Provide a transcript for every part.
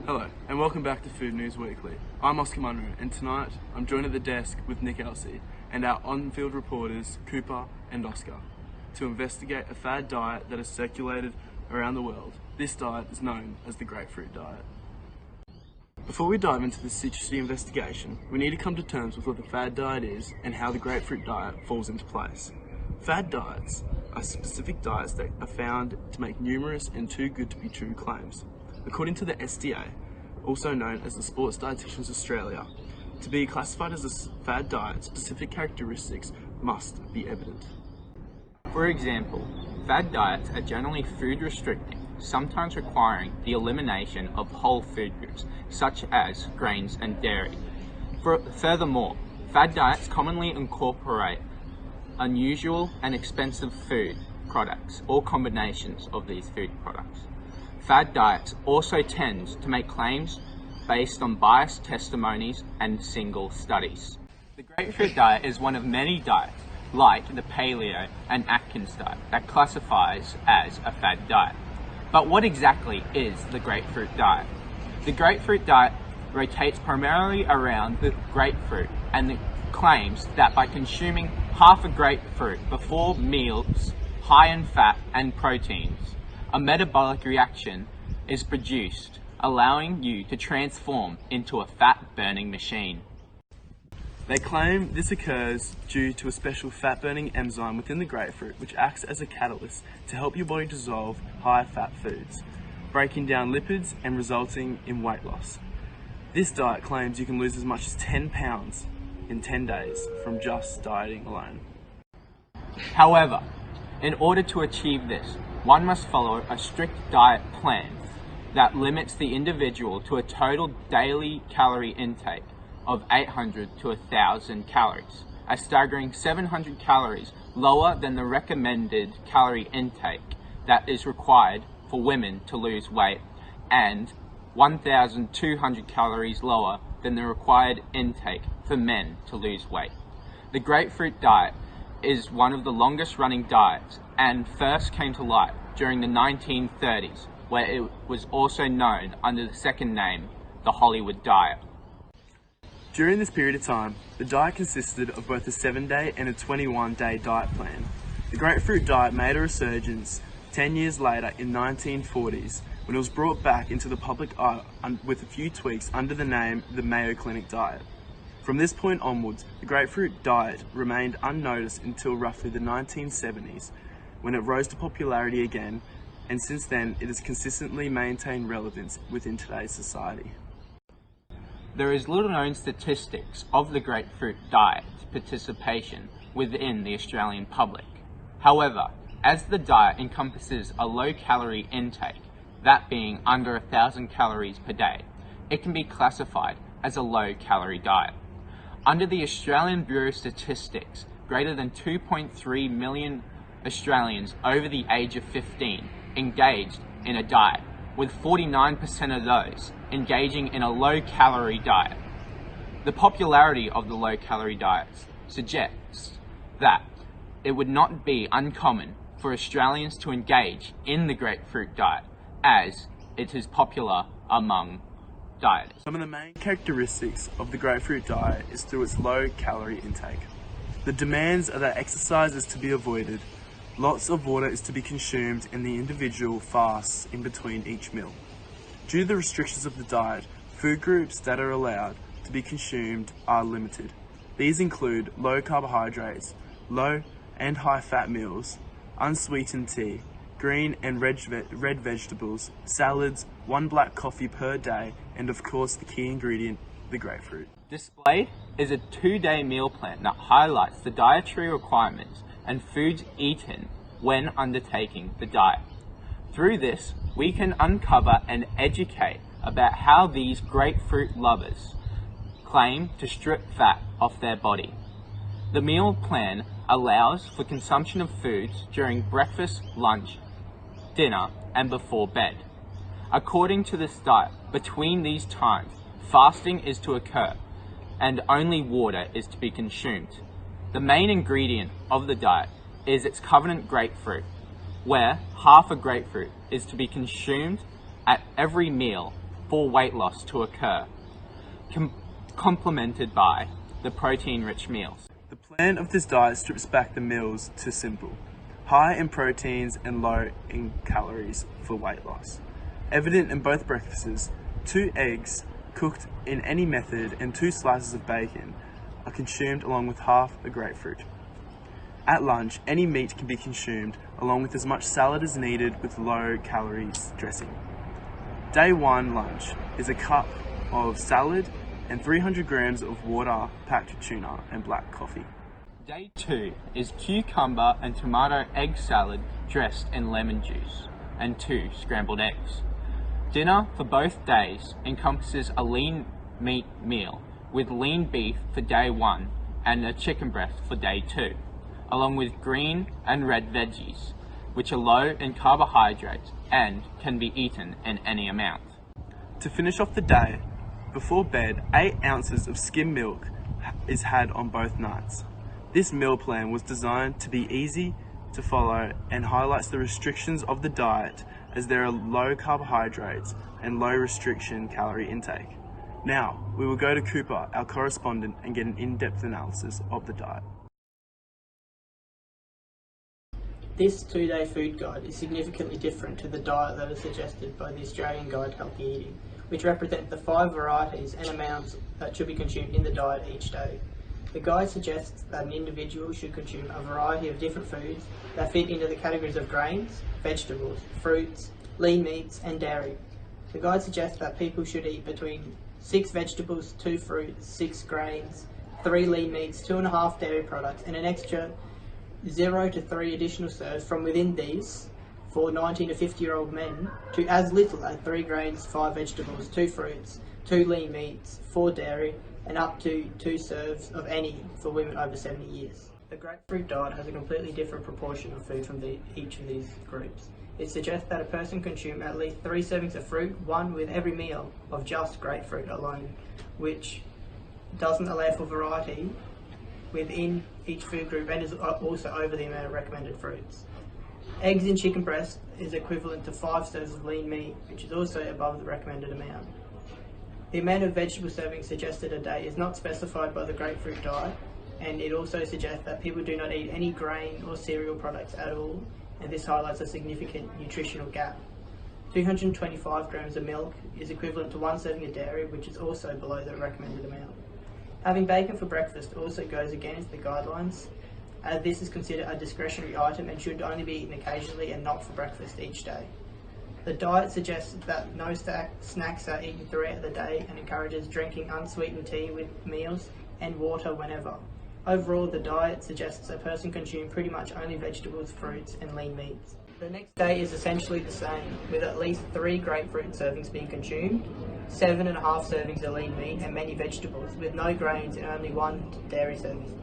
Hello, and welcome back to Food News Weekly. I'm Oscar Munro, and tonight I'm joined at the desk with Nick Elsey and our on-field reporters Cooper and Oscar to investigate a fad diet that has circulated around the world. This diet is known as the grapefruit diet. Before we dive into this citrusy investigation, we need to come to terms with what the fad diet is and how the grapefruit diet falls into place. Fad diets are specific diets that are found to make numerous and too good to be true claims. According to the SDA, also known as the Sports Dietitians Australia, to be classified as a fad diet, specific characteristics must be evident. For example, fad diets are generally food restricting, sometimes requiring the elimination of whole food groups, such as grains and dairy. Furthermore, fad diets commonly incorporate unusual and expensive food products or combinations of these food products. Fad diets also tend to make claims based on biased testimonies and single studies. The grapefruit diet is one of many diets, like the Paleo and Atkins diet, that classifies as a fad diet. But what exactly is the grapefruit diet? The grapefruit diet rotates primarily around the grapefruit and it claims that by consuming half a grapefruit before meals high in fat and proteins, a metabolic reaction is produced, allowing you to transform into a fat-burning machine. They claim this occurs due to a special fat-burning enzyme within the grapefruit which acts as a catalyst to help your body dissolve high-fat foods, breaking down lipids and resulting in weight loss. This diet claims you can lose as much as 10 pounds in 10 days from just dieting alone. However, in order to achieve this, one must follow a strict diet plan that limits the individual to a total daily calorie intake of 800 to 1,000 calories, a staggering 700 calories lower than the recommended calorie intake that is required for women to lose weight, and 1,200 calories lower than the required intake for men to lose weight. The grapefruit diet is one of the longest running diets and first came to light during the 1930s, where it was also known under the second name, the Hollywood diet. During this period of time, the diet consisted of both a 7-day and a 21-day diet plan. The grapefruit diet made a resurgence 10 years later in 1940s when it was brought back into the public eye with a few tweaks under the name the Mayo Clinic diet. From this point onwards, the grapefruit diet remained unnoticed until roughly the 1970s, when it rose to popularity again, and since then it has consistently maintained relevance within today's society. There is little known statistics of the grapefruit diet's participation within the Australian public. However, as the diet encompasses a low calorie intake, that being under 1,000 calories per day, it can be classified as a low calorie diet. Under the Australian Bureau of Statistics, greater than 2.3 million Australians over the age of 15 engaged in a diet, with 49% of those engaging in a low-calorie diet. The popularity of the low-calorie diets suggests that it would not be uncommon for Australians to engage in the grapefruit diet, as it is popular among dieters. Some of the main characteristics of the grapefruit diet is through its low calorie intake. The demands are that exercise is to be avoided, lots of water is to be consumed, and the individual fasts in between each meal. Due to the restrictions of the diet, food groups that are allowed to be consumed are limited. These include low carbohydrates, low and high fat meals, unsweetened tea, green and red vegetables, salads, 1 black coffee per day, and of course the key ingredient, the grapefruit. Displayed is a 2-day meal plan that highlights the dietary requirements and foods eaten when undertaking the diet. Through this, we can uncover and educate about how these grapefruit lovers claim to strip fat off their body. The meal plan allows for consumption of foods during breakfast, lunch, dinner, and before bed. According to this diet, between these times, fasting is to occur and only water is to be consumed. The main ingredient of the diet is its covenant grapefruit, where half a grapefruit is to be consumed at every meal for weight loss to occur, complemented by the protein-rich meals. The plan of this diet strips back the meals to simple, high in proteins and low in calories for weight loss. Evident in both breakfasts, 2 eggs cooked in any method and 2 slices of bacon are consumed along with half a grapefruit. At lunch, any meat can be consumed along with as much salad as needed with low calories dressing. Day 1 lunch is a cup of salad and 300 grams of water packed with tuna and black coffee. Day 2 is cucumber and tomato egg salad dressed in lemon juice and 2 scrambled eggs. Dinner for both days encompasses a lean meat meal with lean beef for day 1 and a chicken breast for day 2, along with green and red veggies, which are low in carbohydrates and can be eaten in any amount. To finish off the day, before bed, 8 ounces of skim milk is had on both nights. This meal plan was designed to be easy to follow and highlights the restrictions of the diet as there are low carbohydrates and low restriction calorie intake. Now, we will go to Cooper, our correspondent, and get an in-depth analysis of the diet. This 2-day food guide is significantly different to the diet that is suggested by the Australian Guide to Healthy Eating, which represents the 5 varieties and amounts that should be consumed in the diet each day. The guide suggests that an individual should consume a variety of different foods that fit into the categories of grains, vegetables, fruits, lean meats and dairy. The guide suggests that people should eat between 6 vegetables, 2 fruits, 6 grains, 3 lean meats, 2.5 dairy products and an extra 0 to 3 additional serves from within these for 19 to 50-year-old men to as little as 3 grains, 5 vegetables, 2 fruits, 2 lean meats, 4 dairy and up to 2 serves of any for women over 70 years. The grapefruit diet has a completely different proportion of food from each of these groups. It suggests that a person consume at least 3 servings of fruit, 1 with every meal of just grapefruit alone, which doesn't allow for variety within each food group and is also over the amount of recommended fruits. Eggs in chicken breast is equivalent to 5 serves of lean meat, which is also above the recommended amount. The amount of vegetable servings suggested a day is not specified by the grapefruit diet, and it also suggests that people do not eat any grain or cereal products at all, and this highlights a significant nutritional gap. 225 grams of milk is equivalent to 1 serving of dairy, which is also below the recommended amount. Having bacon for breakfast also goes against the guidelines, as this is considered a discretionary item and should only be eaten occasionally and not for breakfast each day. The diet suggests that no snacks are eaten throughout the day and encourages drinking unsweetened tea with meals and water whenever. Overall, the diet suggests a person consume pretty much only vegetables, fruits and lean meats. The next day is essentially the same, with at least 3 grapefruit servings being consumed, 7.5 servings of lean meat and many vegetables, with no grains and only 1 dairy serving.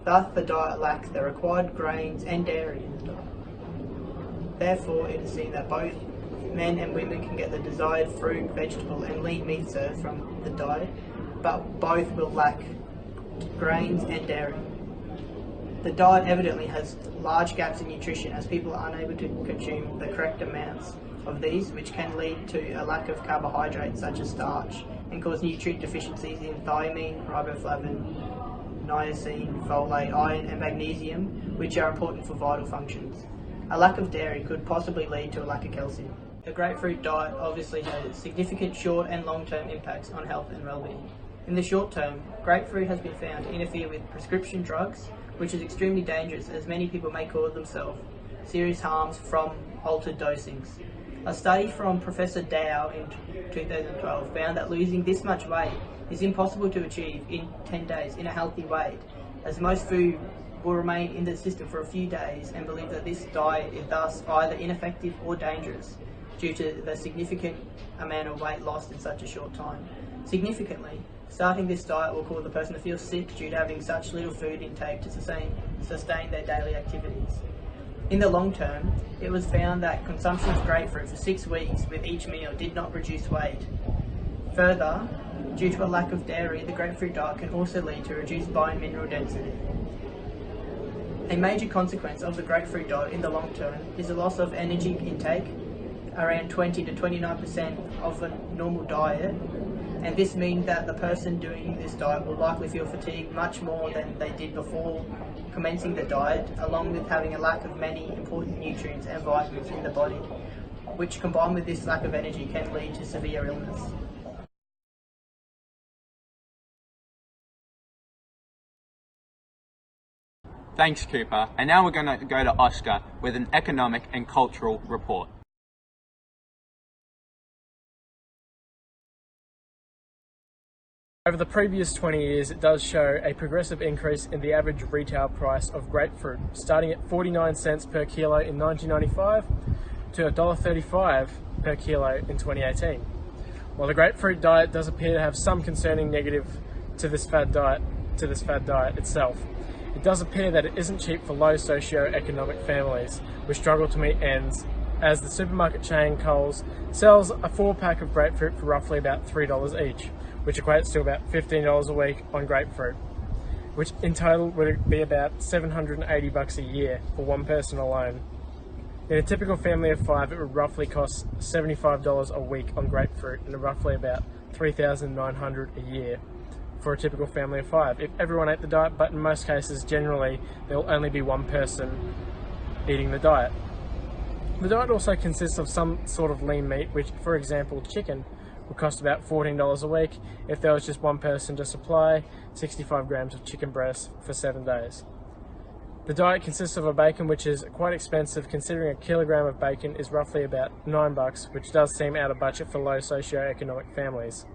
Thus, the diet lacks the required grains and dairy in the diet. Therefore, it is seen that both men and women can get the desired fruit, vegetable and lean meat served from the diet, but both will lack grains and dairy. The diet evidently has large gaps in nutrition as people are unable to consume the correct amounts of these, which can lead to a lack of carbohydrates such as starch and cause nutrient deficiencies in thiamine, riboflavin, niacin, folate, iron and magnesium, which are important for vital functions. A lack of dairy could possibly lead to a lack of calcium. The grapefruit diet obviously has significant short and long-term impacts on health and well-being. In the short term, grapefruit has been found to interfere with prescription drugs, which is extremely dangerous as many people may cause themselves serious harms from altered dosings. A study from Professor Dow in 2012 found that losing this much weight is impossible to achieve in 10 days in a healthy weight, as most food will remain in the system for a few days, and believe that this diet is thus either ineffective or dangerous due to the significant amount of weight lost in such a short time. Significantly, starting this diet will cause the person to feel sick due to having such little food intake to sustain their daily activities. In the long term, it was found that consumption of grapefruit for 6 weeks with each meal did not reduce weight. Further, due to a lack of dairy, the grapefruit diet can also lead to reduced bone mineral density. A major consequence of the grapefruit diet in the long term is the loss of energy intake, around 20 to 29% of a normal diet, and this means that the person doing this diet will likely feel fatigued much more than they did before commencing the diet, along with having a lack of many important nutrients and vitamins in the body, which combined with this lack of energy can lead to severe illness. Thanks, Cooper. And now we're going to go to Oscar with an economic and cultural report. Over the previous 20 years, it does show a progressive increase in the average retail price of grapefruit, starting at 49 cents per kilo in 1995 to $1.35 per kilo in 2018. While the grapefruit diet does appear to have some concerning negative to this fad diet itself, it does appear that it isn't cheap for low socio-economic families which struggle to meet ends, as the supermarket chain Coles sells a 4-pack of grapefruit for roughly about $3 each, which equates to about $15 a week on grapefruit, which in total would be about $780 a year for one person alone. In a typical family of 5, it would roughly cost $75 a week on grapefruit and roughly about $3,900 a year for a typical family of 5 if everyone ate the diet, but in most cases generally there will only be one person eating the diet. The diet also consists of some sort of lean meat, which, for example, chicken would cost about $14 a week if there was just one person to supply 65 grams of chicken breast for 7 days. The diet consists of a bacon, which is quite expensive considering a kilogram of bacon is roughly about $9, which does seem out of budget for low socio-economic families.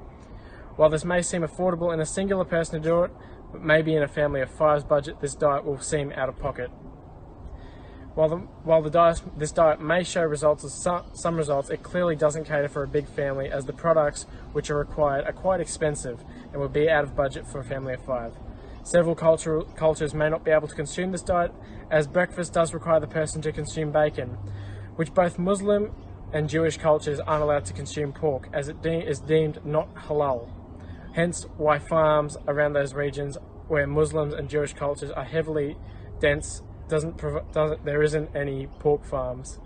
While this may seem affordable in a singular person to do it, but maybe in a family of 5's budget, this diet will seem out of pocket. While this diet may show some results, it clearly doesn't cater for a big family, as the products which are required are quite expensive and would be out of budget for a family of 5. Several cultures may not be able to consume this diet, as breakfast does require the person to consume bacon, which both Muslim and Jewish cultures aren't allowed to consume pork, as it is deemed not halal. Hence why farms around those regions where Muslims and Jewish cultures are heavily dense there isn't any pork farms.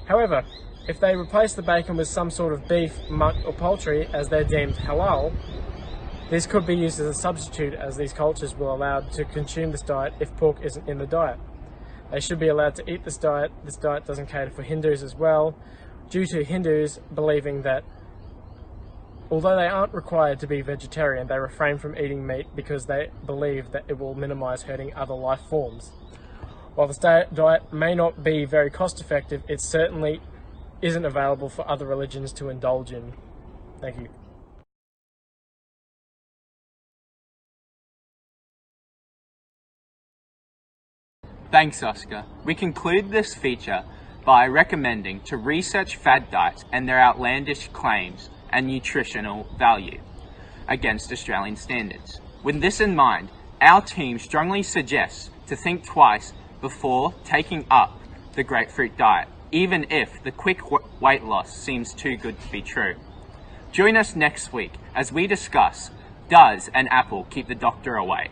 However, if they replace the bacon with some sort of beef, mutton or poultry, as they're deemed halal, this could be used as a substitute, as these cultures will allow to consume this diet if pork isn't in the diet. They should be allowed to eat this diet. This diet doesn't cater for Hindus as well, due to Hindus believing that although they aren't required to be vegetarian, they refrain from eating meat because they believe that it will minimize hurting other life forms. While this diet may not be very cost effective, it certainly isn't available for other religions to indulge in. Thank you. Thanks, Oscar. We conclude this feature by recommending to research fad diets and their outlandish claims and nutritional value against Australian standards. With this in mind, our team strongly suggests to think twice before taking up the grapefruit diet, even if the quick weight loss seems too good to be true. Join us next week as we discuss, does an apple keep the doctor away?